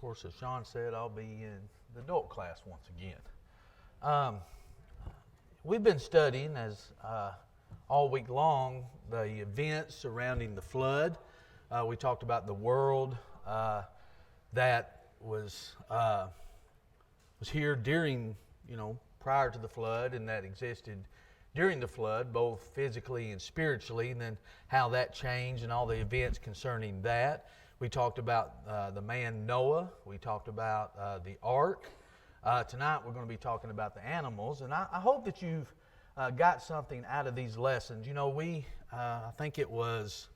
course, as Sean said, I'll be in the adult class once again. We've been studying all week long the events surrounding the flood. We talked about the world that was here during, prior to the flood, and that existed during the flood, both physically and spiritually, and then how that changed and all the events concerning that. We talked about the man Noah. We talked about the ark. Tonight we're going to be talking about the animals, and I hope that you've got something out of these lessons. I think it was,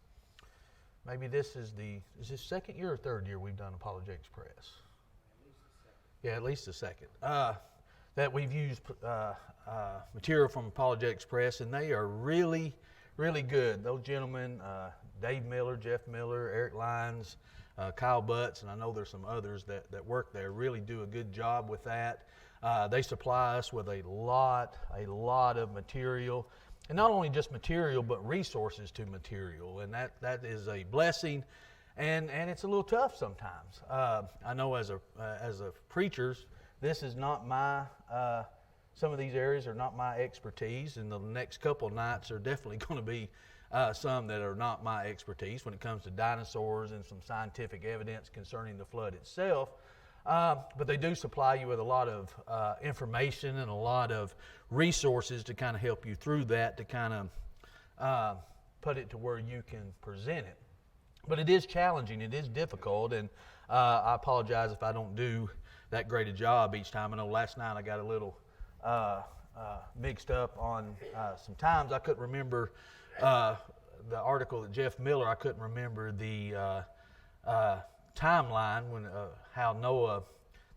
maybe is this second year or third year we've done Apologetics Press? Yeah, at least the second. That we've used material from Apologetics Press, and they are really, really good. Those gentlemen, Dave Miller, Jeff Miller, Eric Lyons, Kyle Butts, and I know there's some others that work there, really do a good job with that. They supply us with a lot of material, and not only just material, but resources to material, and that is a blessing, and it's a little tough sometimes. I know as a preacher, this is not my, some of these areas are not my expertise, and the next couple of nights are definitely going to be some that are not my expertise when it comes to dinosaurs and some scientific evidence concerning the flood itself. But they do supply you with a lot of information and a lot of resources to kind of help you through that, to kind of put it to where you can present it. But it is challenging, it is difficult, and I apologize if I don't do that great a job each time. I know last night I got a little mixed up on some times. I couldn't remember the article that Jeff Miller, I couldn't remember the timeline when how Noah,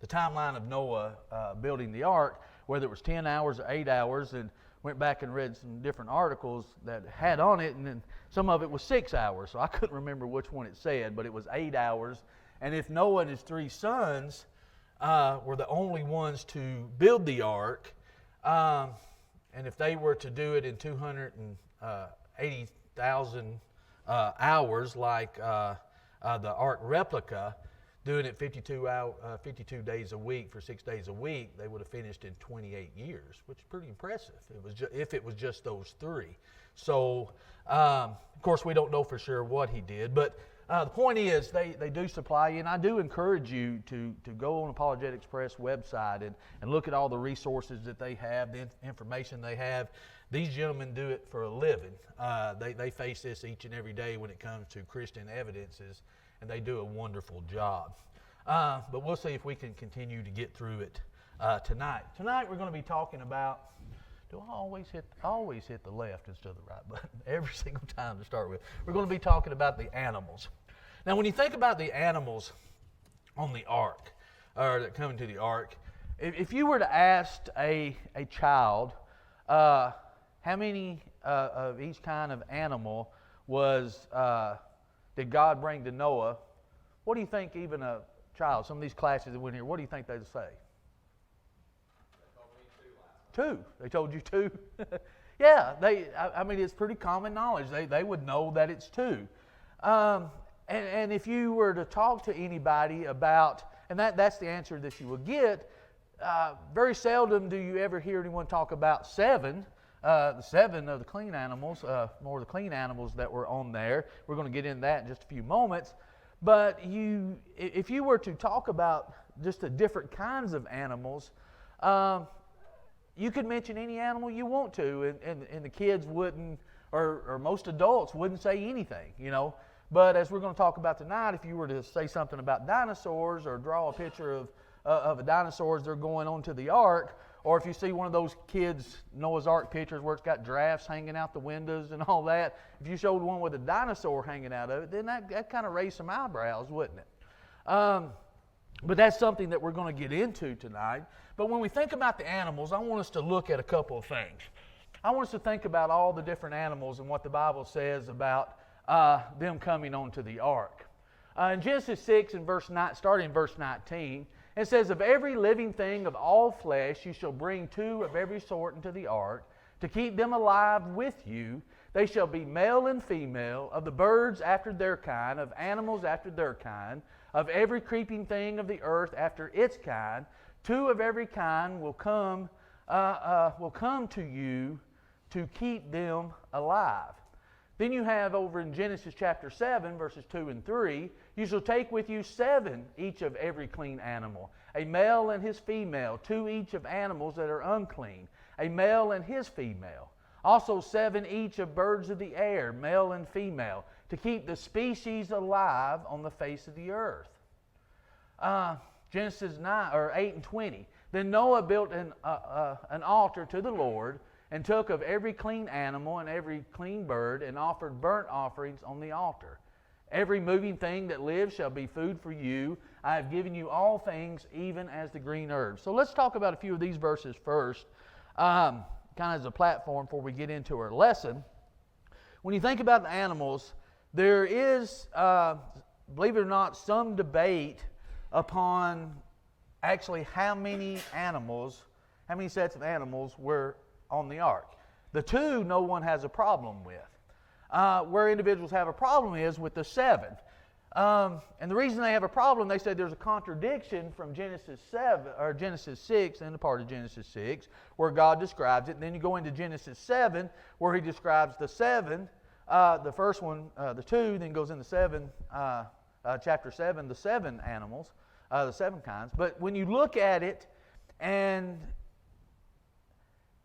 the timeline of Noah building the ark, whether it was 10 hours or 8 hours, and went back and read some different articles that had on it, and then some of it was 6 hours, so I couldn't remember which one it said, but it was 8 hours. And if Noah and his 3 sons were the only ones to build the ark, and if they were to do it in 280,000 hours like the ark replica, doing it 52 days a week for 6 days a week, they would have finished in 28 years, which is pretty impressive. If it was just those 3. So, of course, we don't know for sure what he did, but the point is they do supply you, and I do encourage you to go on Apologetics Press website and look at all the resources that they have, the information they have. These gentlemen do it for a living. They face this each and every day when it comes to Christian evidences, and they do a wonderful job. But we'll see if we can continue to get through it tonight. Tonight we're going to be talking about, do I always hit the left instead of the right button every single time to start with? We're going to be talking about the animals. Now when you think about the animals on the ark, or that come into the ark, if you were to ask a child, how many of each kind of animal did God bring to Noah? What do you think even a child, some of these classes that went here, what do you think they'd say? They told me 2. 2. They told you 2? Yeah, I mean, it's pretty common knowledge. They would know that it's 2. And if you were to talk to anybody about, and that's the answer that you will get, very seldom do you ever hear anyone talk about 7. The 7 of the clean animals, more of the clean animals that were on there. We're going to get into that in just a few moments. But if you were to talk about just the different kinds of animals, you could mention any animal you want to, and the kids wouldn't, or most adults wouldn't say anything, But as we're going to talk about tonight, if you were to say something about dinosaurs or draw a picture of a dinosaur as they're going onto the ark, or if you see one of those kids' Noah's Ark pictures where it's got giraffes hanging out the windows and all that, if you showed one with a dinosaur hanging out of it, then that kind of raised some eyebrows, wouldn't it? But that's something that we're going to get into tonight. But when we think about the animals, I want us to look at a couple of things. I want us to think about all the different animals and what the Bible says about them coming onto the ark. In Genesis 6, starting in verse 19, it says, "Of every living thing of all flesh you shall bring 2 of every sort into the ark, to keep them alive with you. They shall be male and female, of the birds after their kind, of animals after their kind, of every creeping thing of the earth after its kind. 2 of every kind will come to you to keep them alive. Then you have over in Genesis chapter 7, verses 2 and 3, you shall take with you 7 each of every clean animal, a male and his female, 2 each of animals that are unclean, a male and his female. Also 7 each of birds of the air, male and female, to keep the species alive on the face of the earth. Genesis 8 and 20. Then Noah built an altar to the Lord, and took of every clean animal and every clean bird, and offered burnt offerings on the altar. Every moving thing that lives shall be food for you. I have given you all things, even as the green herbs. So let's talk about a few of these verses first, kind of as a platform before we get into our lesson. When you think about the animals, there is, believe it or not, some debate upon actually how many sets of animals were on the ark. The 2 no one has a problem with. Where individuals have a problem is with the 7. And the reason they have a problem, they say there's a contradiction from Genesis 6 and a part of Genesis 6 where God describes it. And then you go into Genesis 7 where he describes the 7. The first one, the 2, then goes into chapter 7, the 7 animals, the 7 kinds. But when you look at it, and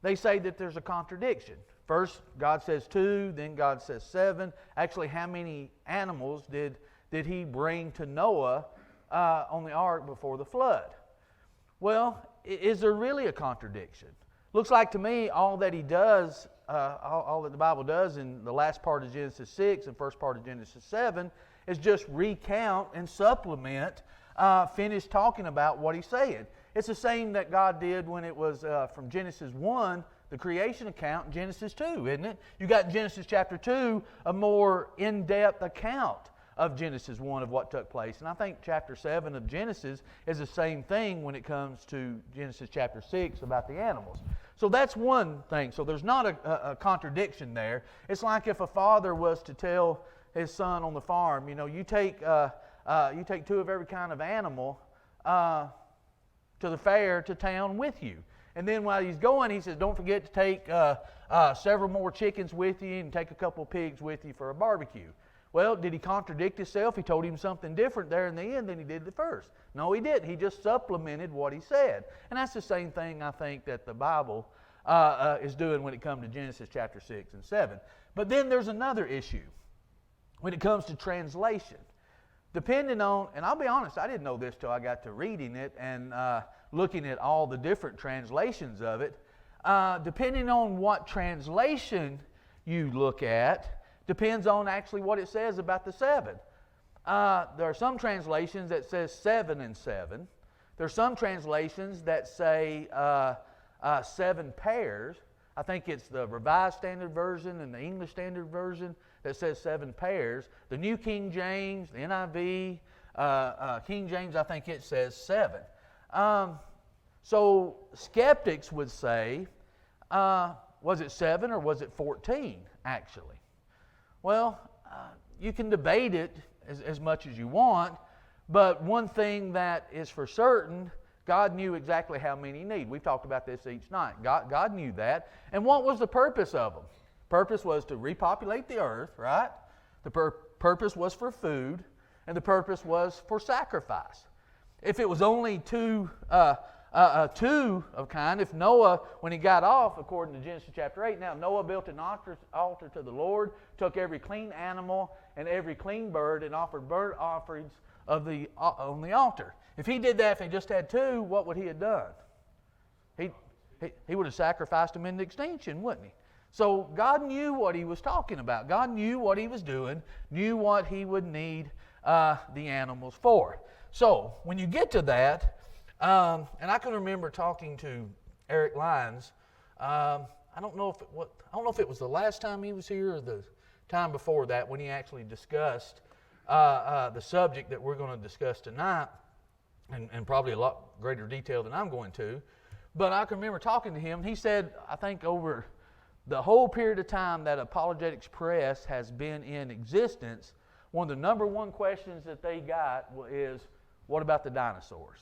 they say that there's a contradiction. First, God says 2, then God says 7. Actually, how many animals did he bring to Noah on the ark before the flood? Well, is there really a contradiction? Looks like to me all that he does, all that the Bible does in the last part of Genesis 6 and first part of Genesis 7 is just recount and supplement, finish talking about what he's saying. It's the same that God did when it was from Genesis 1, the creation account, and Genesis 2, isn't it? You got in Genesis chapter 2 a more in-depth account of Genesis 1 of what took place. And I think chapter 7 of Genesis is the same thing when it comes to Genesis chapter 6 about the animals. So that's one thing. So there's not a contradiction there. It's like if a father was to tell his son on the farm, you take 2 of every kind of animal to the fair, to town with you. And then while he's going, he says, don't forget to take several more chickens with you and take a couple pigs with you for a barbecue. Well, did he contradict himself? He told him something different there in the end than he did at first. No, he didn't. He just supplemented what he said. And that's the same thing I think that the Bible is doing when it comes to Genesis chapter 6 and 7. But then there's another issue when it comes to translation. Depending on, and I'll be honest, I didn't know this till I got to reading it and looking at all the different translations of it. Depending on what translation you look at, depends on actually what it says about the 7. There are some translations that says 7 and 7. There are some translations that say 7 pairs. I think it's the Revised Standard Version and the English Standard Version that says 7 pairs. The New King James, the NIV, King James, I think it says 7. So skeptics would say, was it 7 or was it 14 actually? Well, you can debate it as much as you want, but one thing that is for certain, God knew exactly how many he needed. We've talked about this each night. God knew that. And what was the purpose of them? Purpose was to repopulate the earth, right? The purpose was for food, and the purpose was for sacrifice. If it was only two of kind, if Noah, when he got off, according to Genesis chapter 8, now Noah built an altar to the Lord, took every clean animal and every clean bird and offered burnt offerings on the altar. If he did that, if he just had 2, what would he have done? He would have sacrificed them into extinction, wouldn't he? So God knew what he was talking about. God knew what he was doing, knew what he would need the animals for. So when you get to that, and I can remember talking to Eric Lyons. I don't know if it was the last time he was here or the time before that when he actually discussed the subject that we're going to discuss tonight, and probably a lot greater detail than I'm going to. But I can remember talking to him. He said, I think over the whole period of time that Apologetics Press has been in existence, one of the number one questions that they got is, what about the dinosaurs?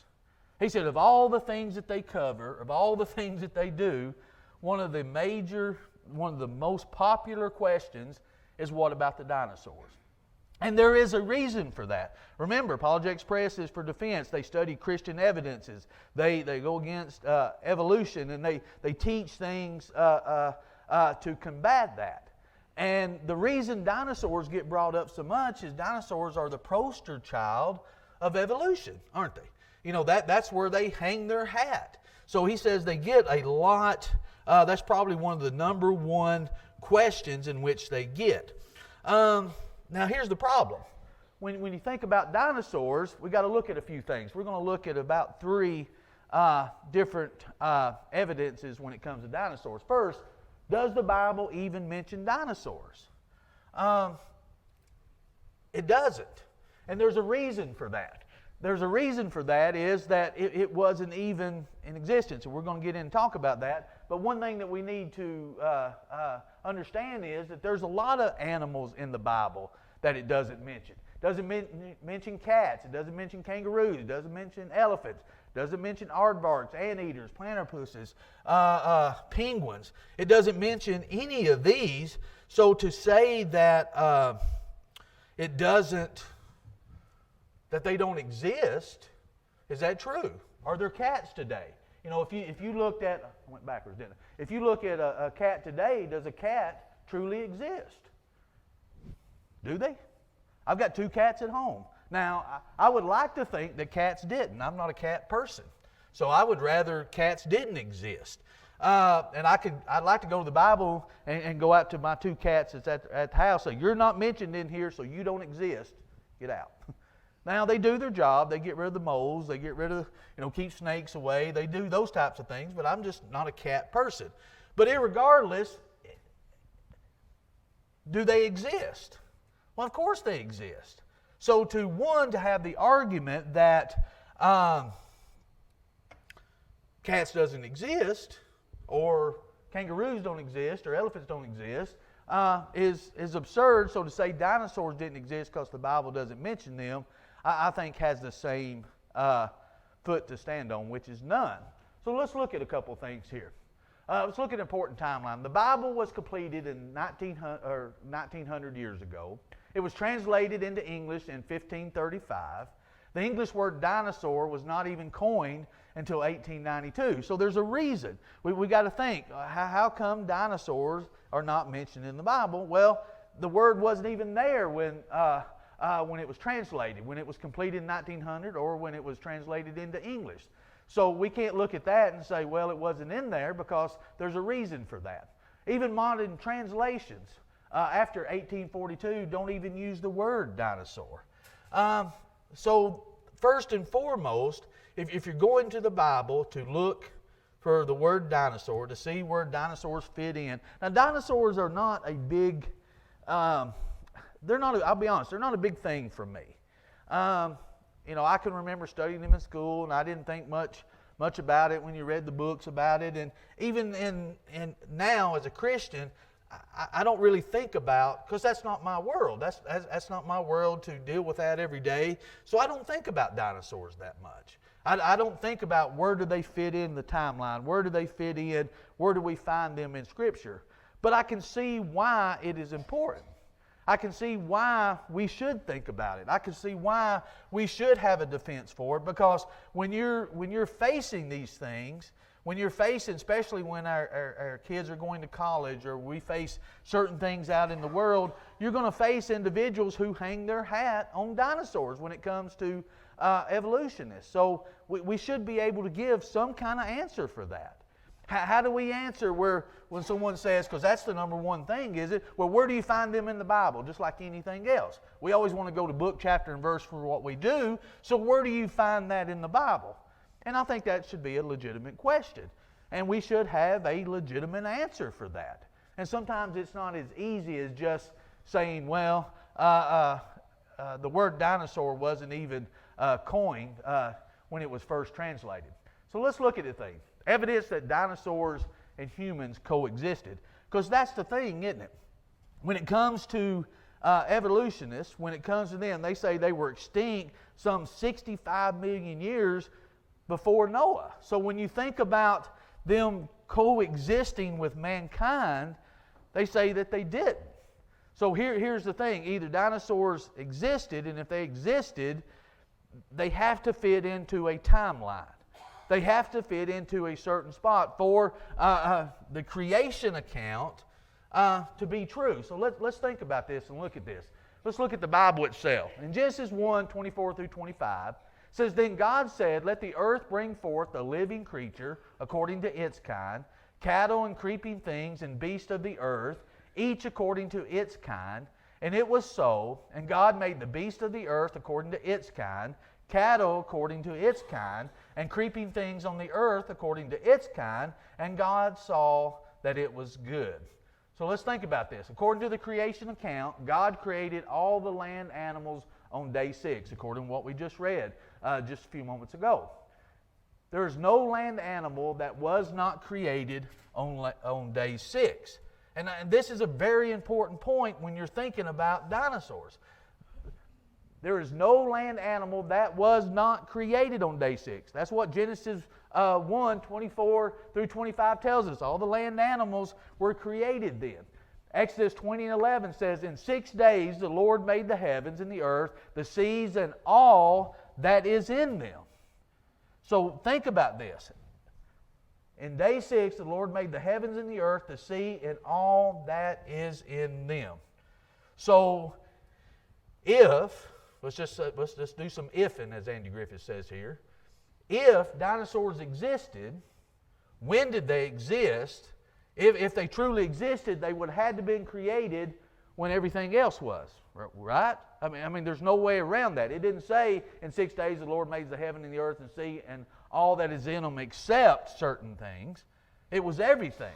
He said, of all the things that they cover, of all the things that they do, one of the most popular questions is, what about the dinosaurs? And there is a reason for that. Remember, Apologetics Press is for defense. They study Christian evidences. They go against evolution, and they teach things to combat that. And the reason dinosaurs get brought up so much is dinosaurs are the poster child of evolution, aren't they? You know, that's where they hang their hat. So he says they get a lot, that's probably one of the number one questions in which they get. Now here's the problem. When you think about dinosaurs, we've got to look at a few things. We're going to look at about 3 different evidences when it comes to dinosaurs. First, does the Bible even mention dinosaurs? It doesn't. And there's a reason for that. There's a reason for that is that it wasn't even in existence. And we're going to get in and talk about that. But one thing that we need to understand is that there's a lot of animals in the Bible that it doesn't mention. It doesn't mention cats. It doesn't mention kangaroos. It doesn't mention elephants. It doesn't mention aardvarks, anteaters, platypuses, penguins. It doesn't mention any of these. So to say that that they don't exist, is that true? Are there cats today? You know, if you looked at, I went backwards, didn't I? If you look at a cat today, does a cat truly exist? Do they? I've got 2 cats at home. Now, I would like to think that cats didn't. I'm not a cat person. So I would rather cats didn't exist. And I'd like to go to the Bible and go out to my 2 cats that's at the house. Say, you're not mentioned in here, so you don't exist. Get out. Now, they do their job. They get rid of the moles. They get rid of, keep snakes away. They do those types of things, but I'm just not a cat person. But irregardless, do they exist? Well, of course they exist. So to have the argument that cats doesn't exist, or kangaroos don't exist, or elephants don't exist, is absurd. So to say dinosaurs didn't exist because the Bible doesn't mention them, I think has the same foot to stand on, which is none. So let's look at a couple things here. Let's look at an important timeline. The Bible was completed in 1900 years ago. It was translated into English in 1535. The English word dinosaur was not even coined until 1892. So there's a reason. We got to think, how come dinosaurs are not mentioned in the Bible? Well, the word wasn't even there when it was translated, when it was completed in 1900 or when it was translated into English. So we can't look at that and say, well, it wasn't in there, because there's a reason for that. Even modern translations after 1842 don't even use the word dinosaur. So first and foremost, if you're going to the Bible to look for the word dinosaur, to see where dinosaurs fit in. Now, dinosaurs are not a big, I'll be honest, they're not a big thing for me. I can remember studying them in school, and I didn't think much about it when you read the books about it. And even in now as a Christian, I don't really think about, because that's not my world. That's not my world to deal with that every day. So I don't think about dinosaurs that much. I don't think about where do they fit in the timeline, where do they fit in, where do we find them in Scripture. But I can see why it is important. I can see why we should think about it. I can see why we should have a defense for it, because when you're facing these things, when you're facing, especially when our kids are going to college, or we face certain things out in the world, you're going to face individuals who hang their hat on dinosaurs when it comes to evolutionists. So we should be able to give some kind of answer for that. How do we answer when someone says, because that's the number one thing, is it? Well, where do you find them in the Bible? Just like anything else. We always want to go to book, chapter, and verse for what we do. So where do you find that in the Bible? And I think that should be a legitimate question. And we should have a legitimate answer for that. And sometimes it's not as easy as just saying, well, the word dinosaur wasn't even coined when it was first translated. So let's look at the thing. Evidence that dinosaurs and humans coexisted. Because that's the thing, isn't it? When it comes to evolutionists, when it comes to them, they say they were extinct some 65 million years before Noah. So when you think about them coexisting with mankind, they say that they didn't. So here's the thing. Either dinosaurs existed, and if they existed, they have to fit into a timeline. They have to fit into a certain spot for the creation account to be true. So let's think about this and look at this. Let's look at the Bible itself. In Genesis 1, 24 through 25, it says, "Then God said, Let the earth bring forth a living creature according to its kind, cattle and creeping things and beasts of the earth, each according to its kind. And it was so. And God made the beasts of the earth according to its kind, cattle according to its kind, and creeping things on the earth according to its kind. And God saw that it was good." So let's think about this. According to the creation account, God created all the land animals on day 6, according to what we just read just a few moments ago. There is no land animal that was not created on day 6. And this is a very important point when you're thinking about dinosaurs. There is no land animal that was not created on day 6. That's what Genesis 1, 24 through 25 tells us. All the land animals were created then. Exodus 20 and 11 says, "In 6 days the Lord made the heavens and the earth, the seas, and all that is in them." So think about this. In day 6, the Lord made the heavens and the earth, the sea, and all that is in them. So if, let's just do some ifing, as Andy Griffith says here. If dinosaurs existed, when did they exist? If they truly existed, they would have had to have been created when everything else was, right? I mean, there's no way around that. It didn't say in 6 days the Lord made the heaven and the earth and sea and all that is in them except certain things. It was everything.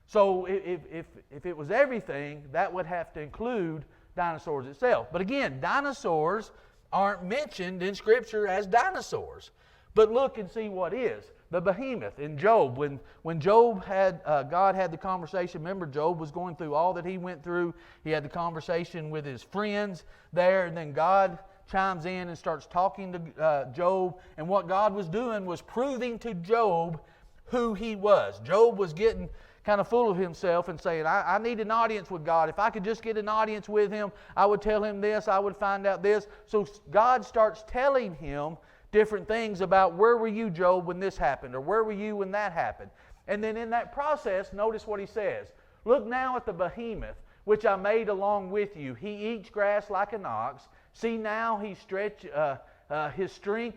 So if it was everything, that would have to include dinosaurs itself. But again, dinosaurs aren't mentioned in Scripture as dinosaurs. But look and see what is. The behemoth in Job. When Job had, God had the conversation, remember Job was going through all that he went through. He had the conversation with his friends there, and then God chimes in and starts talking to Job. And what God was doing was proving to Job who he was. Job was getting kind of full of himself and saying, I need an audience with God. If I could just get an audience with Him, I would tell Him this, I would find out this. So God starts telling him different things about where were you, Job, when this happened, or where were you when that happened. And then in that process, notice what he says. "Look now at the behemoth, which I made along with you. He eats grass like an ox. See now his strength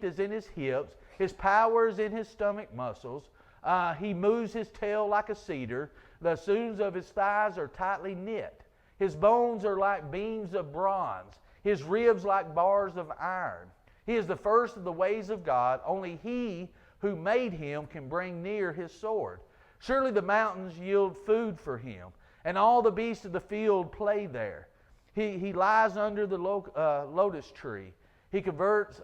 is in his hips. His power is in his stomach muscles. He moves his tail like a cedar. The seams of his thighs are tightly knit. His bones are like beams of bronze. His ribs like bars of iron. He is the first of the ways of God. Only He who made him can bring near His sword. Surely the mountains yield food for him, and all the beasts of the field play there. He lies under the lotus tree. He converts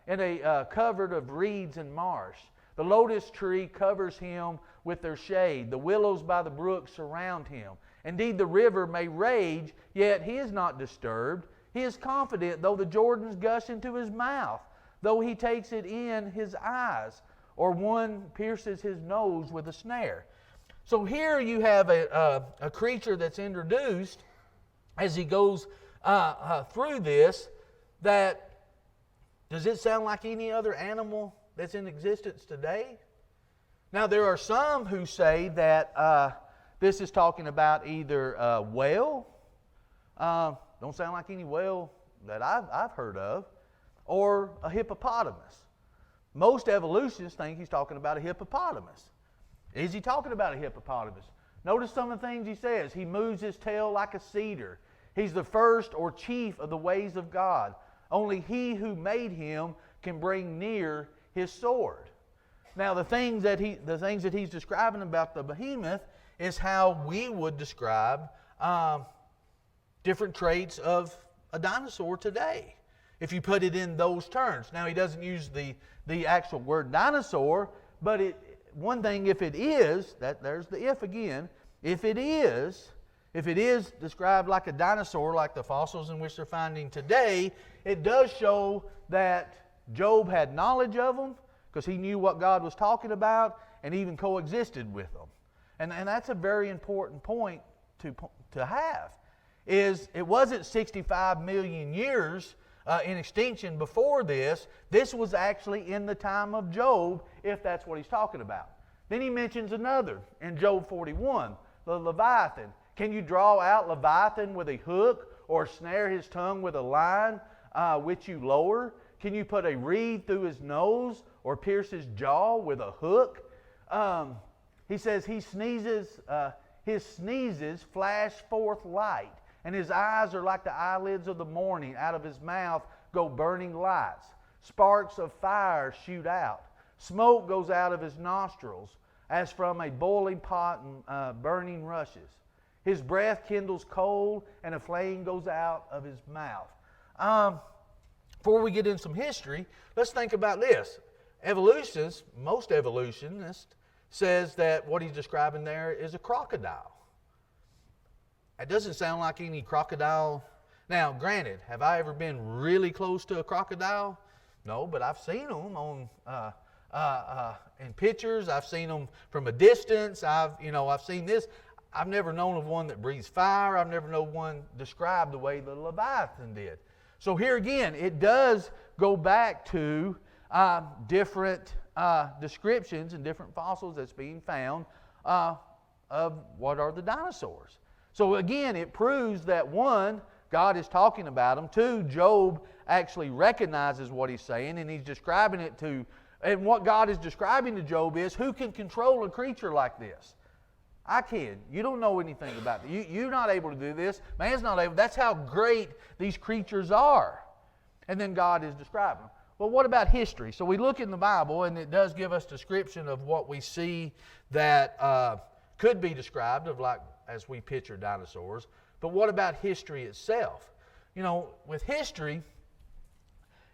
in a covert of reeds and marsh. The lotus tree covers him with their shade. The willows by the brook surround him. Indeed, the river may rage, yet he is not disturbed. He is confident, though the Jordans gush into his mouth, though he takes it in his eyes, or one pierces his nose with a snare. So here you have a creature that's introduced as he goes through this. That, does it sound like any other animal that's in existence today? Now there are some who say that this is talking about either a whale, don't sound like any whale that I've heard of, or a hippopotamus. Most evolutionists think he's talking about a hippopotamus. Is he talking about a hippopotamus? Notice some of the things he says. He moves his tail like a cedar. He's the first or chief of the ways of God. Only He who made him can bring near His sword. Now the things that he's describing about the behemoth is how we would describe different traits of a dinosaur today, if you put it in those terms. Now he doesn't use the actual word dinosaur, but one thing, if it is, there's the if again, if it is, If it is described like a dinosaur, like the fossils in which they're finding today, it does show that Job had knowledge of them because he knew what God was talking about and even coexisted with them. And that's a very important point to have, is it wasn't 65 million years in extinction before this. This was actually in the time of Job, if that's what he's talking about. Then he mentions another in Job 41, the Leviathan. Can you draw out Leviathan with a hook or snare his tongue with a line which you lower? Can you put a reed through his nose or pierce his jaw with a hook? He says his sneezes flash forth light, and his eyes are like the eyelids of the morning. Out of his mouth go burning lights. Sparks of fire shoot out. Smoke goes out of his nostrils as from a boiling pot and burning rushes. His breath kindles coal, and a flame goes out of his mouth. Before we get into some history, let's think about this. Most evolutionists says that what he's describing there is a crocodile. It doesn't sound like any crocodile. Now, granted, have I ever been really close to a crocodile? No, but I've seen them on in pictures. I've seen them from a distance. I've seen this. I've never known of one that breathes fire. I've never known one described the way the Leviathan did. So here again, it does go back to different descriptions and different fossils that's being found of what are the dinosaurs. So again, it proves that one, God is talking about them. Two, Job actually recognizes what he's saying, and he's describing it to, and what God is describing to Job is, who can control a creature like this? I can. You don't know anything about it. You're not able to do this. Man's not able. That's how great these creatures are. And then God is describing them. Well, what about history? So we look in the Bible, and it does give us description of what we see that could be described of like as we picture dinosaurs. But what about history itself? With history,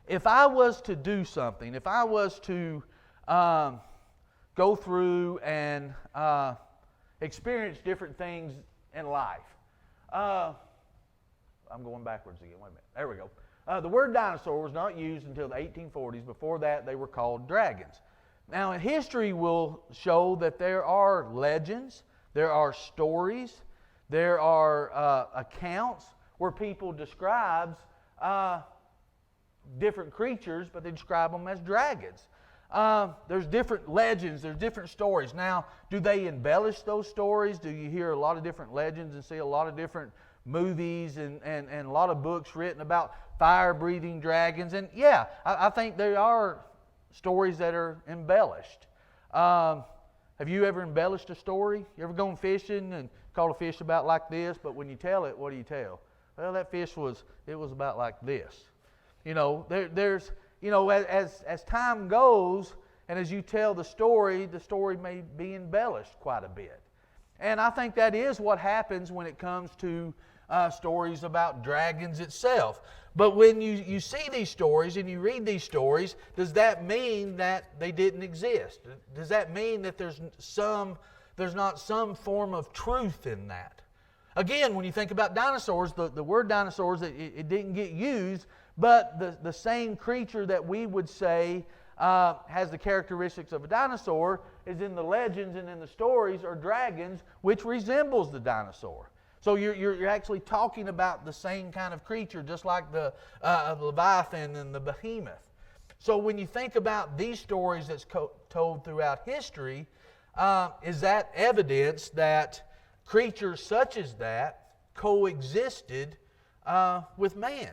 if I was to do something, if I was to go through and experience different things in life. I'm going backwards again. Wait a minute. There we go. The word dinosaur was not used until the 1840s. Before that, they were called dragons. Now, history will show that there are legends, there are stories, there are accounts where people describe different creatures, but they describe them as dragons. There's different legends, there's different stories. Now, do they embellish those stories? Do you hear a lot of different legends and see a lot of different movies and a lot of books written about fire-breathing dragons? And yeah, I think there are stories that are embellished. Have you ever embellished a story? You ever gone fishing and caught a fish about like this, but when you tell it, what do you tell? Well, that fish was about like this. There's as time goes and as you tell the story may be embellished quite a bit. And I think that is what happens when it comes to stories about dragons itself. But when you see these stories and you read these stories, does that mean that they didn't exist? Does that mean that there's not some form of truth in that? Again, when you think about dinosaurs, the word dinosaurs, it didn't get used, but the same creature that we would say has the characteristics of a dinosaur is in the legends and in the stories are dragons, which resembles the dinosaur. So you're actually talking about the same kind of creature, just like the Leviathan and the Behemoth. So when you think about these stories that's told throughout history, is that evidence that creatures such as that coexisted with man?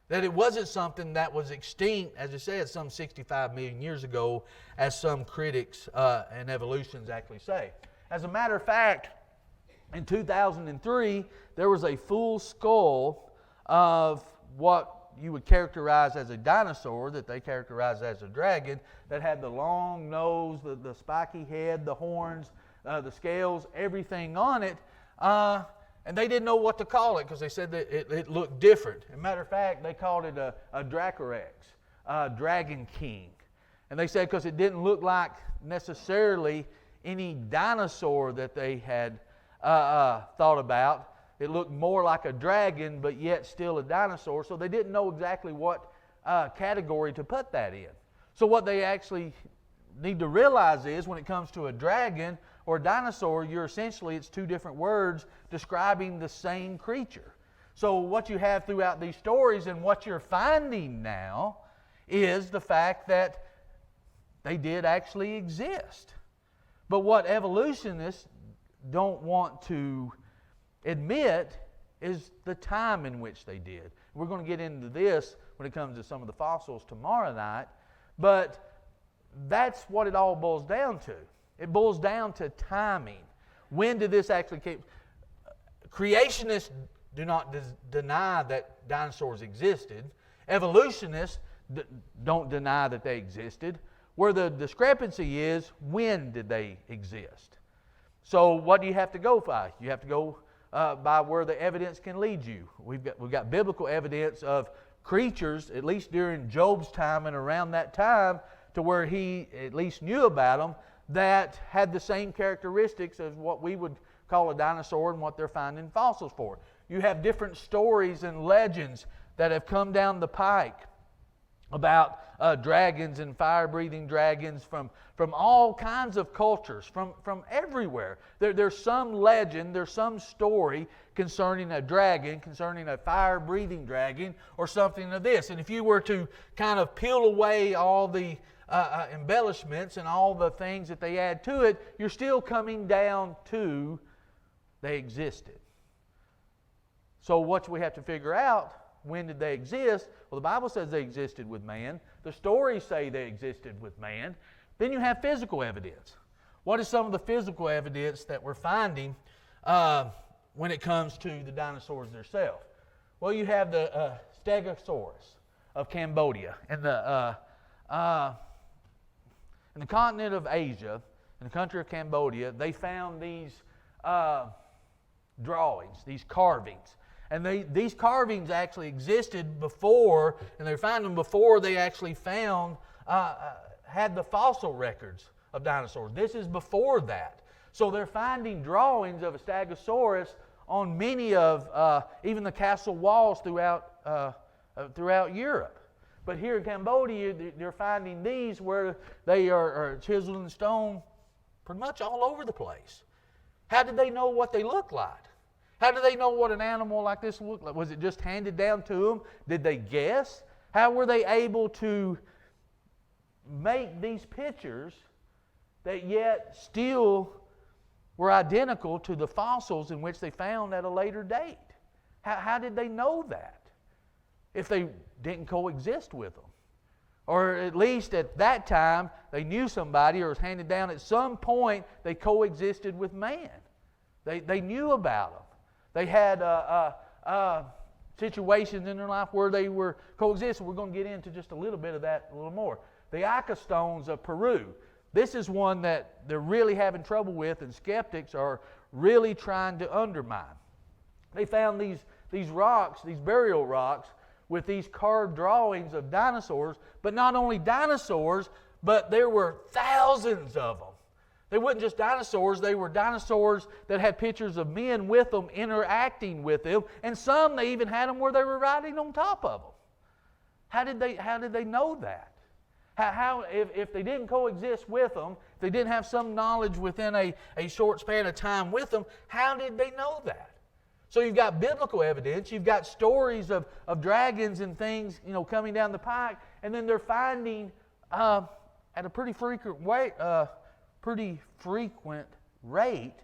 That it wasn't something that was extinct, as I said, some 65 million years ago, as some critics and evolutionists actually say. As a matter of fact, in 2003, there was a full skull of what you would characterize as a dinosaur, that they characterized as a dragon, that had the long nose, the spiky head, the horns, the scales, everything on it. And they didn't know what to call it because they said that it looked different. As a matter of fact, they called it a Dracorex, Dragon King. And they said because it didn't look like necessarily any dinosaur that they had thought about, It looked more like a dragon, but yet still a dinosaur. So they didn't know exactly what category to put that in. So what they actually need to realize is when it comes to a dragon or a dinosaur, it's two different words describing the same creature. So what you have throughout these stories and what you're finding now is the fact that they did actually exist. But what evolutionists don't want to admit is the time in which they did. We're going to get into this when it comes to some of the fossils tomorrow night, but that's what it all boils down to. It boils down to timing. When did this actually came? Creationists do not deny that dinosaurs existed. Evolutionists don't deny that they existed. Where the discrepancy is, when did they exist? So what do you have to go by? You have to go by where the evidence can lead you. We've got biblical evidence of creatures, at least during Job's time and around that time, to where he at least knew about them, that had the same characteristics as what we would call a dinosaur and what they're finding fossils for. You have different stories and legends that have come down the pike about dragons and fire-breathing dragons from all kinds of cultures, from everywhere. There's some legend, there's some story concerning a dragon, concerning a fire-breathing dragon, or something of this. And if you were to kind of peel away all the embellishments and all the things that they add to it, you're still coming down to they existed. So what we have to figure out, when did they exist? Well, the Bible says they existed with man. The stories say they existed with man. Then you have physical evidence. What is some of the physical evidence that we're finding when it comes to the dinosaurs themselves? Well, you have the Stegosaurus of Cambodia. In the continent of Asia, in the country of Cambodia, they found these drawings, these carvings. And these carvings actually existed before, and they found them before they actually had the fossil records of dinosaurs. This is before that. So they're finding drawings of a Stegosaurus on many of even the castle walls throughout Europe. But here in Cambodia, they're finding these where they are chiseled in stone pretty much all over the place. How did they know what they look like? How do they know what an animal like this looked like? Was it just handed down to them? Did they guess? How were they able to make these pictures that yet still were identical to the fossils in which they found at a later date? How did they know that if they didn't coexist with them? Or at least at that time, they knew somebody, or it was handed down at some point, they coexisted with man. They knew about them. They had situations in their life where they were coexisting. We're going to get into just a little bit of that a little more. The Ica stones of Peru. This is one that they're really having trouble with, and skeptics are really trying to undermine. They found these rocks, these burial rocks, with these carved drawings of dinosaurs, but not only dinosaurs, but there were thousands of them. They weren't just dinosaurs, they were dinosaurs that had pictures of men with them, interacting with them, and some they even had them where they were riding on top of them. How did they know that? If they didn't coexist with them, if they didn't have some knowledge within a short span of time with them, how did they know that? So you've got biblical evidence, you've got stories of dragons and things, coming down the pike, and then they're finding at a pretty frequent rate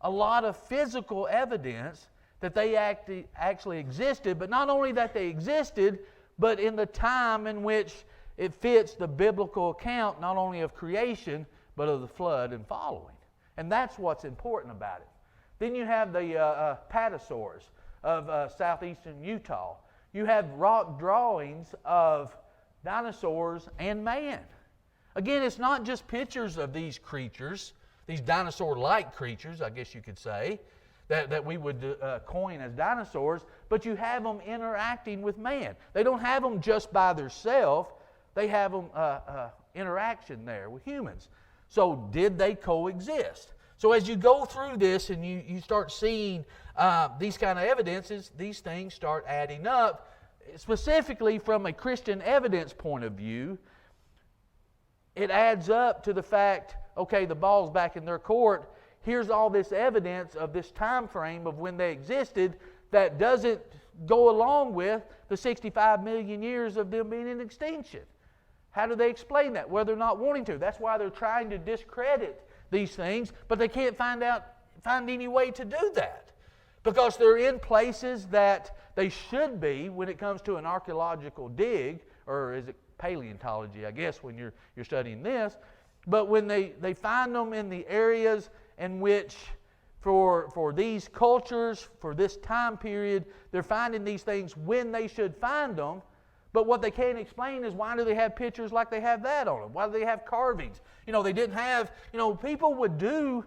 a lot of physical evidence that they actually existed, but not only that they existed, but in the time in which it fits the biblical account, not only of creation, but of the flood and following. And that's what's important about it. Then you have the patasaurs of southeastern Utah. You have rock drawings of dinosaurs and man. Again, it's not just pictures of these creatures, these dinosaur-like creatures, I guess you could say, that we would coin as dinosaurs, but you have them interacting with man. They don't have them just by themselves. They have them interaction there with humans. So did they coexist? So as you go through this and you start seeing these kind of evidences, these things start adding up. Specifically from a Christian evidence point of view, it adds up to the fact, okay, the ball's back in their court. Here's all this evidence of this time frame of when they existed that doesn't go along with the 65 million years of them being in extinction. How do they explain that? Well, they're not wanting to. That's why they're trying to discredit these things, but they can't find any way to do that, because they're in places that they should be when it comes to an archaeological dig, or is it paleontology, I guess, when you're studying this. But when they find them in the areas in which for these cultures, for this time period, they're finding these things when they should find them. But what they can't explain is, why do they have pictures like they have that on them? Why do they have carvings? They didn't have, people would do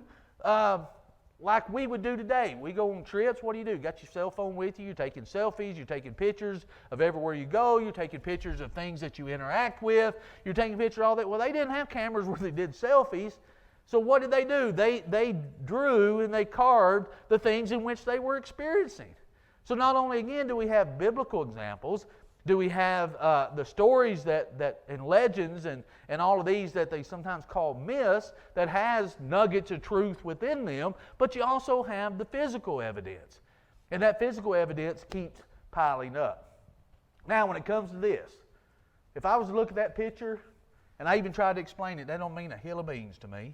like we would do today. We go on trips, what do? You got your cell phone with you, you're taking selfies, you're taking pictures of everywhere you go, you're taking pictures of things that you interact with, you're taking pictures of all that. Well, they didn't have cameras where they did selfies. So what did they do? They drew and they carved the things in which they were experiencing. So not only, again, do we have biblical examples, do we have the stories that and legends and all of these that they sometimes call myths that has nuggets of truth within them, but you also have the physical evidence. And that physical evidence keeps piling up. Now, when it comes to this, if I was to look at that picture, and I even tried to explain it, that don't mean a hill of beans to me.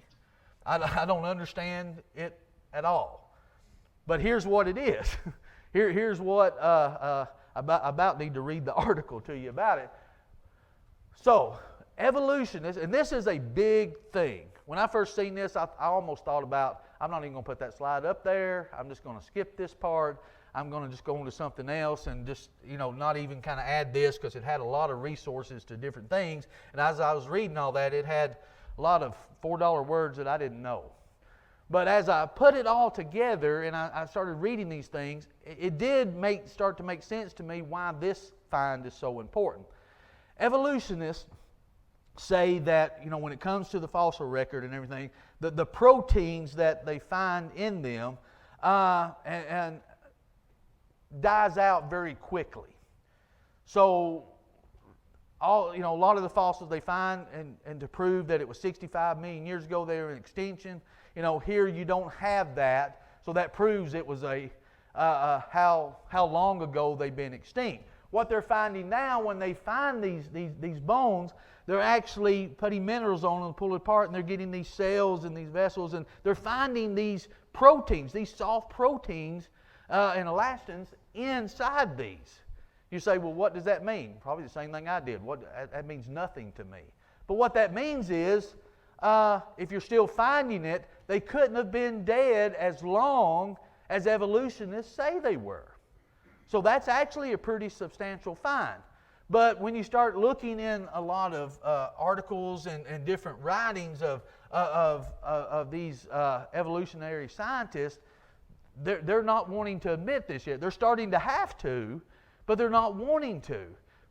I don't understand it at all. But here's what it is. Here's what... I about need to read the article to you about it. So, evolutionists, and this is a big thing. When I first seen this, I almost thought about, I'm not even going to put that slide up there. I'm just going to skip this part. I'm going to just go on to something else and just, not even kind of add this, because it had a lot of resources to different things. And as I was reading all that, it had a lot of $4 words that I didn't know. But as I put it all together and I started reading these things, it did start to make sense to me why this find is so important. Evolutionists say that, when it comes to the fossil record and everything, the proteins that they find in them and dies out very quickly. So a lot of the fossils they find, and to prove that it was 65 million years ago they were in extinction, here you don't have that, so that proves it was how long ago they've been extinct. What they're finding now, when they find these bones, they're actually putting minerals on them to pull it apart, and they're getting these cells and these vessels, and they're finding these proteins, these soft proteins and elastins inside these. You say, well, what does that mean? Probably the same thing I did. That means nothing to me. But what that means is, if you're still finding it, they couldn't have been dead as long as evolutionists say they were. So that's actually a pretty substantial find. But when you start looking in a lot of articles and different writings of these evolutionary scientists, they're not wanting to admit this yet. They're starting to have to, but they're not wanting to,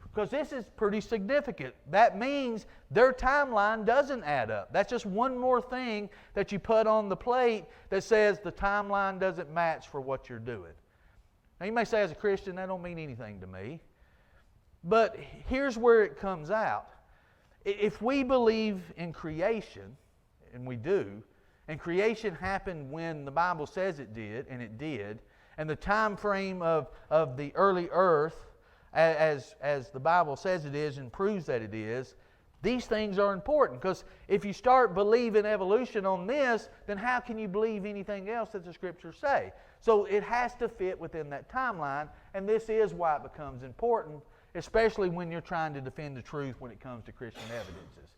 because this is pretty significant. That means their timeline doesn't add up. That's just one more thing that you put on the plate that says the timeline doesn't match for what you're doing. Now, you may say, as a Christian, that don't mean anything to me. But here's where it comes out. If we believe in creation, and we do, and creation happened when the Bible says it did, and the time frame of the early earth, as the Bible says it is and proves that it is, these things are important. Because if you start believing evolution on this, then how can you believe anything else that the Scriptures say? So it has to fit within that timeline, and this is why it becomes important, especially when you're trying to defend the truth when it comes to Christian evidences.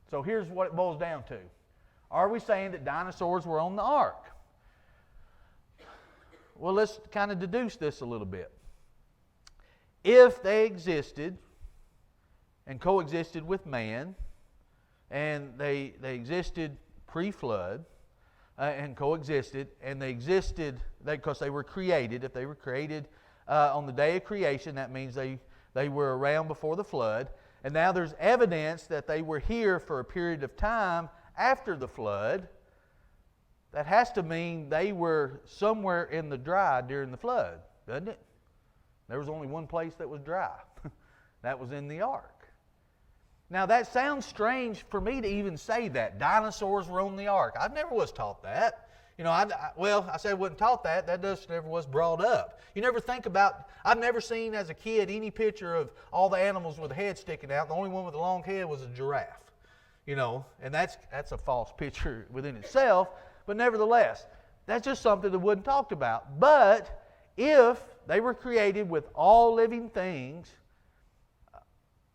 So here's what it boils down to. Are we saying that dinosaurs were on the ark? Well, let's kind of deduce this a little bit. If they existed and coexisted with man, and they existed pre-flood and coexisted, and they existed because they were created. If they were created on the day of creation, that means they were around before the flood. And now there's evidence that they were here for a period of time after the flood. that has to mean they were somewhere in the dry during the flood, doesn't it? There was only one place that was dry. That was in the ark. Now that sounds strange for me to even say that. Dinosaurs were on the ark. I never was taught that. You know, I said I wasn't taught that. That just never was brought up. You never think about, I've never seen as a kid any picture of all the animals with a head sticking out. The only one with a long head was a giraffe. You know, and that's a false picture within itself. But nevertheless, that's just something that wasn't talked about. But if they were created with all living things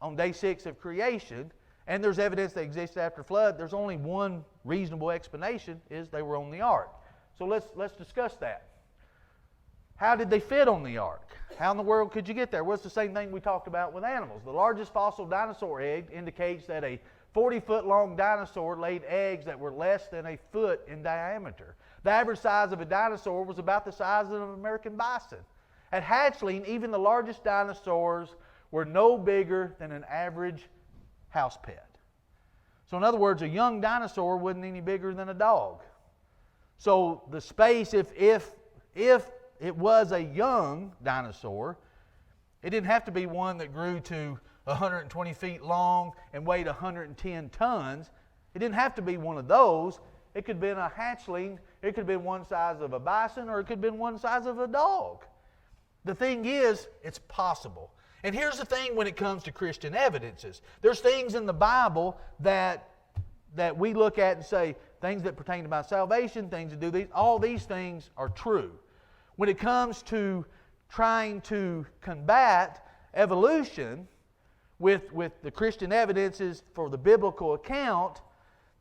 on day 6 of creation, and there's evidence they existed after flood, there's only one reasonable explanation, is they were on the ark. So let's discuss that. How did they fit on the ark? How in the world could you get there? Well, it's the same thing we talked about with animals. The largest fossil dinosaur egg indicates that a 40-foot-long dinosaur laid eggs that were less than a foot in diameter. The average size of a dinosaur was about the size of an American bison. At hatchling, even the largest dinosaurs were no bigger than an average house pet. So in other words, a young dinosaur wasn't any bigger than a dog. So the space, if it was a young dinosaur, it didn't have to be one that grew to 120 feet long and weighed 110 tons. It didn't have to be one of those. It could have been a hatchling. It could have been one size of a bison, or it could have been one size of a dog. The thing is, it's possible. And here's the thing when it comes to Christian evidences. There's things in the Bible that we look at and say, things that pertain to my salvation, things that do these, all these things are true. When it comes to trying to combat evolution with the Christian evidences for the biblical account,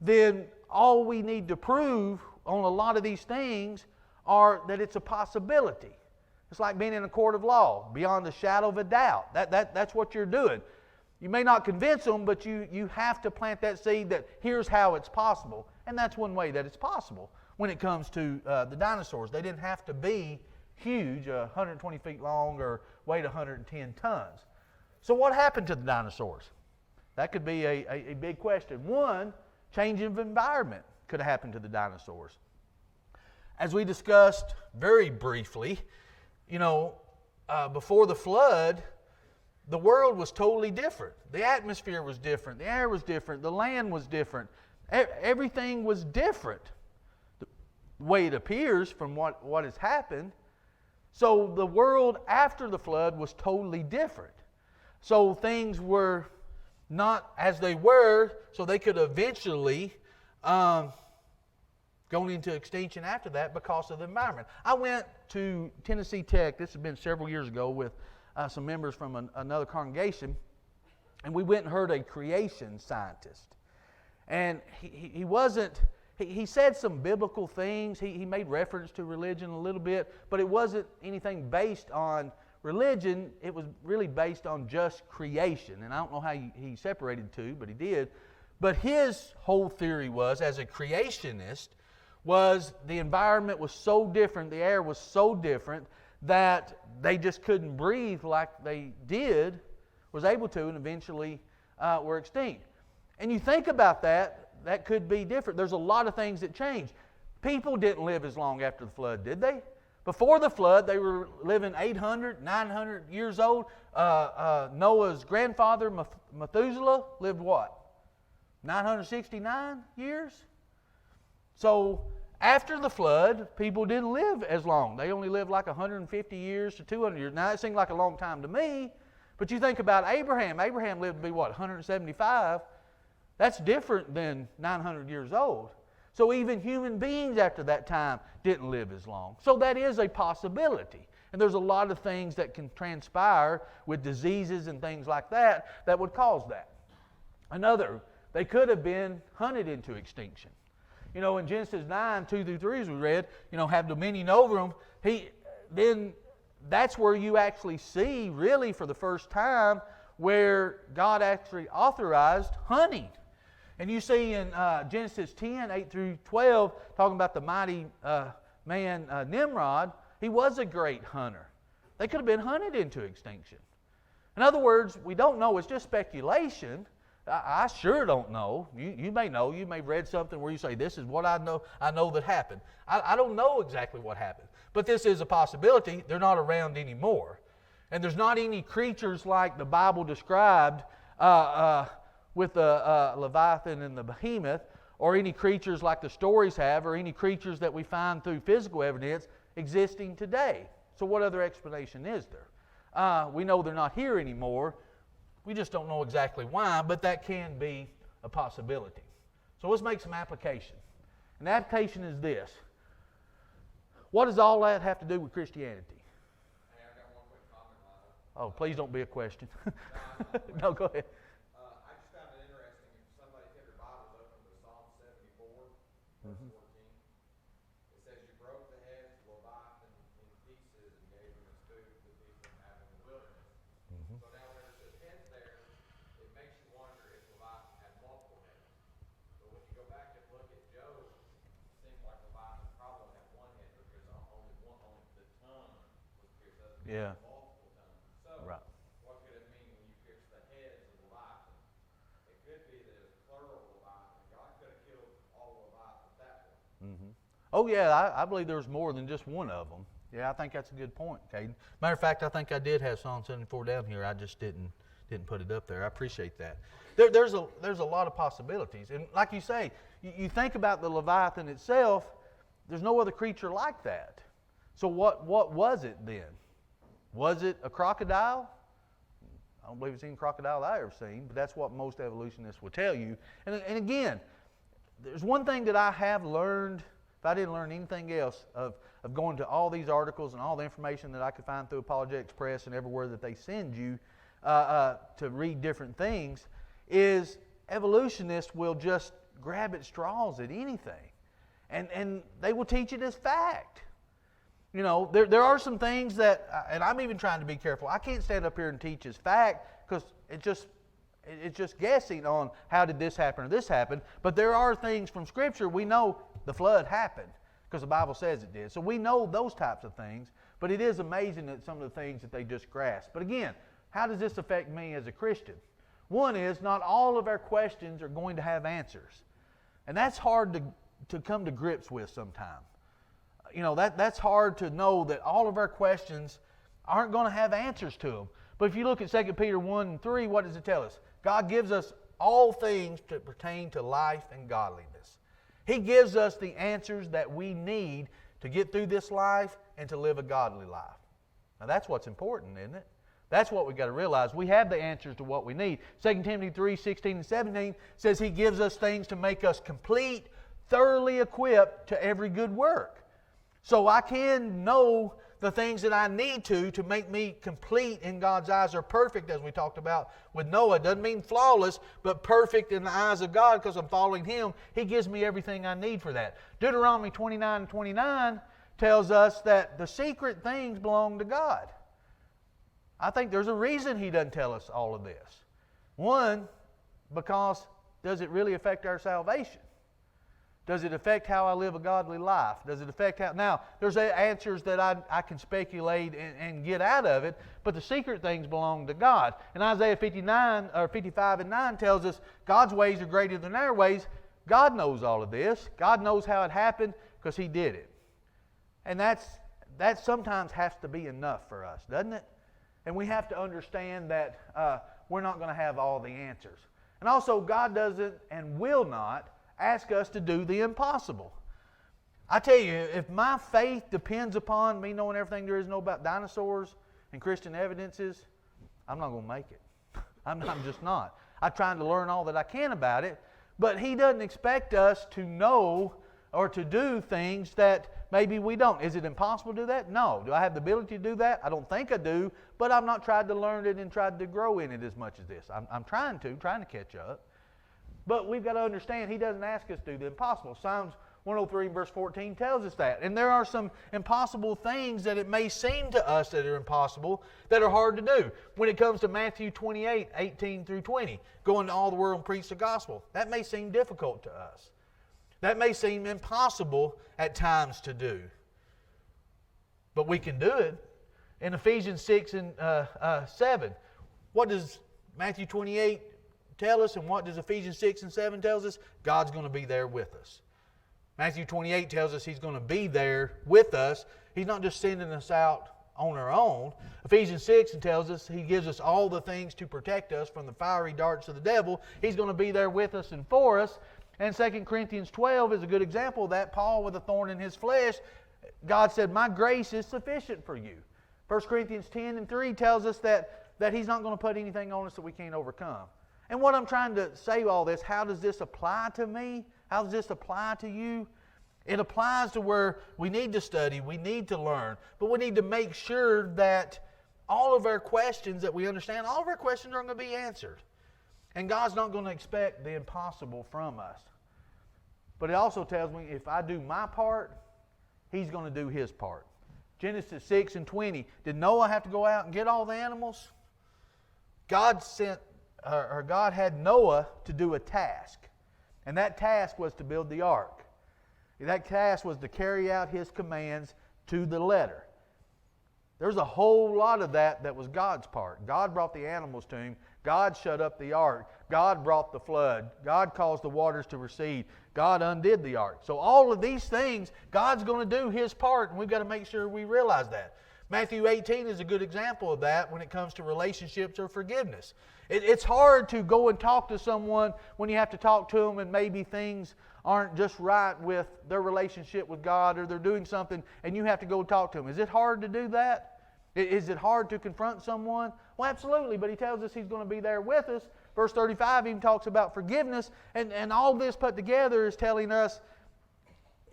then all we need to prove on a lot of these things are that it's a possibility. It's like being in a court of law, beyond a shadow of a doubt. That's what you're doing. You may not convince them, but you have to plant that seed that here's how it's possible. And that's one way that it's possible when it comes to the dinosaurs. They didn't have to be huge, 120 feet long, or weighed 110 tons. So what happened to the dinosaurs? That could be a big question. One, change of environment could have happened to the dinosaurs. As we discussed very briefly, you know, before the flood, the world was totally different. The atmosphere was different. The air was different. The land was different. Everything was different, the way it appears from what has happened. So the world after the flood was totally different. So things were not as they were, so they could eventually go into extinction after that because of the environment. I went to Tennessee Tech, this has been several years ago, with some members from another congregation, and we went and heard a creation scientist. And he said some biblical things. He made reference to religion a little bit, but it wasn't anything based on religion. It was really based on just creation. And I don't know how he separated the two, but he did. But his whole theory was, as a creationist, was the environment was so different, the air was so different, that they just couldn't breathe like they was able to, and eventually were extinct. And you think about that could be different. There's a lot of things that changed. People didn't live as long after the flood, did they? Before the flood, they were living 800, 900 years old. Noah's grandfather, Methuselah, lived what? 969 years? So after the flood, people didn't live as long. They only lived like 150 years to 200 years. Now, that seemed like a long time to me, but you think about Abraham. Abraham lived to be what, 175? That's different than 900 years old. So even human beings after that time didn't live as long. So that is a possibility. And there's a lot of things that can transpire with diseases and things like that would cause that. Another, they could have been hunted into extinction. You know, in Genesis 9, 2 through 3, as we read, you know, have dominion over them. Then that's where you actually see, really for the first time, where God actually authorized hunting. And you see in Genesis 10, 8 through 12, talking about the mighty man Nimrod, he was a great hunter. They could have been hunted into extinction. In other words, we don't know, it's just speculation, I sure don't know. You may know. You may have read something where you say, this is what I know that happened. I don't know exactly what happened. But this is a possibility. They're not around anymore. And there's not any creatures like the Bible described with the Leviathan and the Behemoth, or any creatures like the stories have, or any creatures that we find through physical evidence existing today. So what other explanation is there? We know they're not here anymore. We just don't know exactly why, but that can be a possibility. So let's make some application. And the application is this. What does all that have to do with Christianity? Hey, I got one quick comment on it. Oh, please don't be a question. No, go ahead. I just found it interesting. If somebody kept their Bibles open to Psalm 74, verse 14, it says, "You broke the heads of Leviathan in pieces and gave them its food to the people inhabiting the wilderness." So now when it says heads there, it makes you wonder if Leviathan had multiple heads. But when you go back and look at Job, it seems like Leviathan probably had one head because only the tongue was pierced. Yeah. Multiple tongues. So Right. what could it mean when you pierce the heads of Leviathan? It could be that it's plural Leviathan. God could have killed all Leviathan at that point. Oh, yeah, I believe there's more than just one of them. Yeah, I think that's a good point, Caden. Matter of fact, I think I did have Psalm 74 down here. I just didn't put it up there. I appreciate that. There's a lot of possibilities. And like you say, you think about the Leviathan itself, there's no other creature like that. So what was it then? Was it a crocodile? I don't believe it's any crocodile I've ever seen, but that's what most evolutionists will tell you. And again, there's one thing that I have learned, if I didn't learn anything else, of going to all these articles and all the information that I could find through Apologetics Press and everywhere that they send you to read different things, is evolutionists will just grab at straws at anything. And they will teach it as fact. You know, there are some things that, and I'm even trying to be careful, I can't stand up here and teach as fact because it's just guessing on how did this happen or this happen. But there are things from Scripture we know the flood happened because the Bible says it did. So we know those types of things, but it is amazing that some of the things that they just grasp. But again, how does this affect me as a Christian? One is not all of our questions are going to have answers. And that's hard to come to grips with sometimes. You know, that's hard to know that all of our questions aren't going to have answers to them. But if you look at 2 Peter 1 and 3, what does it tell us? God gives us all things that pertain to life and godliness. He gives us the answers that we need to get through this life and to live a godly life. Now that's what's important, isn't it? That's what we've got to realize. We have the answers to what we need. 2 Timothy 3, 16 and 17 says He gives us things to make us complete, thoroughly equipped to every good work. So I can know the things that I need to make me complete in God's eyes, or perfect, as we talked about with Noah. It doesn't mean flawless, but perfect in the eyes of God because I'm following Him. He gives me everything I need for that. Deuteronomy 29 and 29 tells us that the secret things belong to God. I think there's a reason He doesn't tell us all of this. One, because does it really affect our salvation? Does it affect how I live a godly life? Does it affect how... Now, there's answers that I can speculate and get out of it, but the secret things belong to God. And Isaiah 55 and 9 tells us God's ways are greater than our ways. God knows all of this. God knows how it happened because He did it. And that sometimes has to be enough for us, doesn't it? And we have to understand that we're not going to have all the answers. And also, God doesn't and will not ask us to do the impossible. I tell you, if my faith depends upon me knowing everything there is to know about dinosaurs and Christian evidences, I'm not going to make it. I'm just not. I'm trying to learn all that I can about it, but He doesn't expect us to know or to do things that maybe we don't. Is it impossible to do that? No. Do I have the ability to do that? I don't think I do, but I've not tried to learn it and tried to grow in it as much as this. I'm trying to catch up. But we've got to understand He doesn't ask us to do the impossible. Psalms 103 verse 14 tells us that. And there are some impossible things that it may seem to us that are impossible that are hard to do. When it comes to Matthew 28, 18 through 20, go into all the world and preach the gospel. That may seem difficult to us. That may seem impossible at times to do. But we can do it. In Ephesians 6 and 7, what does Matthew 28 tell us, and what does Ephesians 6 and 7 tells us? God's going to be there with us. Matthew 28 tells us He's going to be there with us. He's not just sending us out on our own. Ephesians 6 tells us He gives us all the things to protect us from the fiery darts of the devil. He's going to be there with us and for us. And 2 Corinthians 12 is a good example of that. Paul with a thorn in his flesh, God said, my grace is sufficient for you. 1 Corinthians 10 and 3 tells us that He's not going to put anything on us that we can't overcome. And what I'm trying to say all this, how does this apply to me? How does this apply to you? It applies to where we need to study, we need to learn, but we need to make sure that all of our questions that we understand, all of our questions are going to be answered. And God's not going to expect the impossible from us. But it also tells me if I do my part, He's going to do His part. Genesis 6 and 20, did Noah have to go out and get all the animals? God had Noah to do a task. And that task was to build the ark. That task was to carry out His commands to the letter. There's a whole lot of that was God's part. God brought the animals to Him. God shut up the ark. God brought the flood. God caused the waters to recede. God undid the ark. So all of these things, God's going to do His part, and we've got to make sure we realize that. Matthew 18 is a good example of that when it comes to relationships or forgiveness. It's hard to go and talk to someone when you have to talk to them and maybe things aren't just right with their relationship with God, or they're doing something and you have to go talk to them. Is it hard to do that? Is it hard to confront someone? Well, absolutely, but He tells us He's going to be there with us. Verse 35 even talks about forgiveness, and all this put together is telling us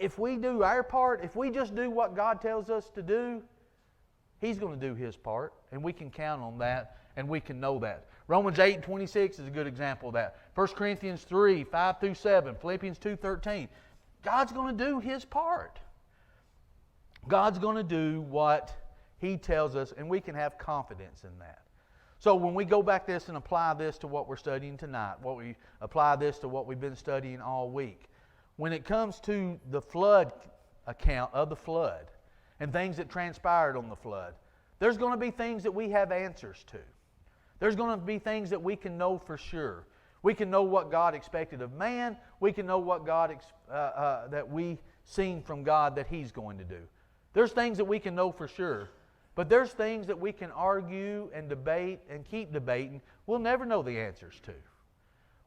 if we do our part, if we just do what God tells us to do, He's going to do His part, and we can count on that, and we can know that. Romans 8 and 26 is a good example of that. 1 Corinthians 3, 5 through 7, Philippians 2, 13. God's going to do His part. God's going to do what He tells us, and we can have confidence in that. So when we go back this and apply this to what we're studying tonight, what we apply this to what we've been studying all week, when it comes to the flood account of the flood and things that transpired on the flood, there's going to be things that we have answers to. There's going to be things that we can know for sure. We can know what God expected of man. We can know what God that we seen from God that He's going to do. There's things that we can know for sure. But there's things that we can argue and debate and keep debating we'll never know the answers to.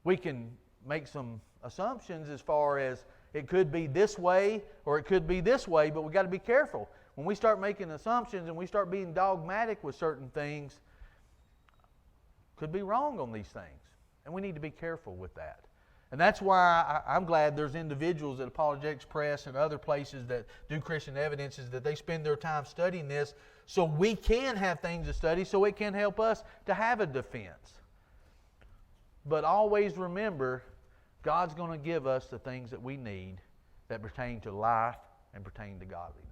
We can make some assumptions as far as it could be this way or it could be this way, but we've got to be careful. When we start making assumptions and we start being dogmatic with certain things, could be wrong on these things. And we need to be careful with that. And that's why I'm glad there's individuals at Apologetics Press and other places that do Christian evidences that they spend their time studying this so we can have things to study, so it can help us to have a defense. But always remember, God's going to give us the things that we need that pertain to life and pertain to godliness.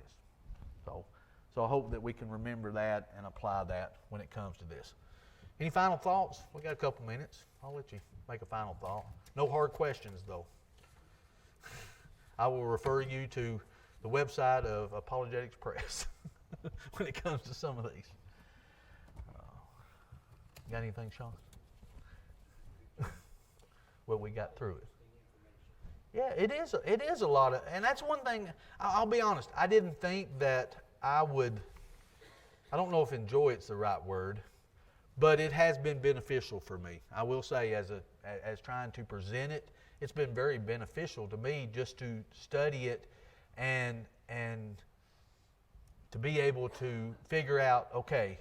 So I hope that we can remember that and apply that when it comes to this. Any final thoughts? We got a couple minutes. I'll let you make a final thought. No hard questions, though. I will refer you to the website of Apologetics Press when it comes to some of these. Got anything, Sean? Well, we got through it. Yeah, it is a lot of, and that's one thing, I'll be honest, I didn't think that I don't know if enjoy it's the right word, but it has been beneficial for me. I will say, as trying to present it, it's been very beneficial to me just to study it and to be able to figure out, okay,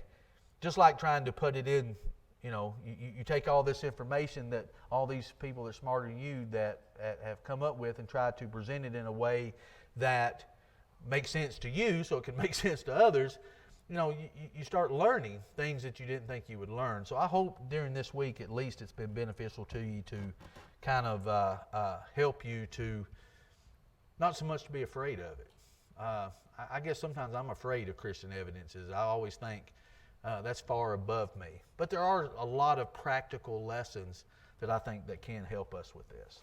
just like trying to put it in, you take all this information that all these people that are smarter than you that have come up with and try to present it in a way that makes sense to you so it can make sense to others. You start learning things that you didn't think you would learn. So I hope during this week at least it's been beneficial to you to kind of help you to not so much to be afraid of it. I guess sometimes I'm afraid of Christian evidences. I always think that's far above me. But there are a lot of practical lessons that I think that can help us with this.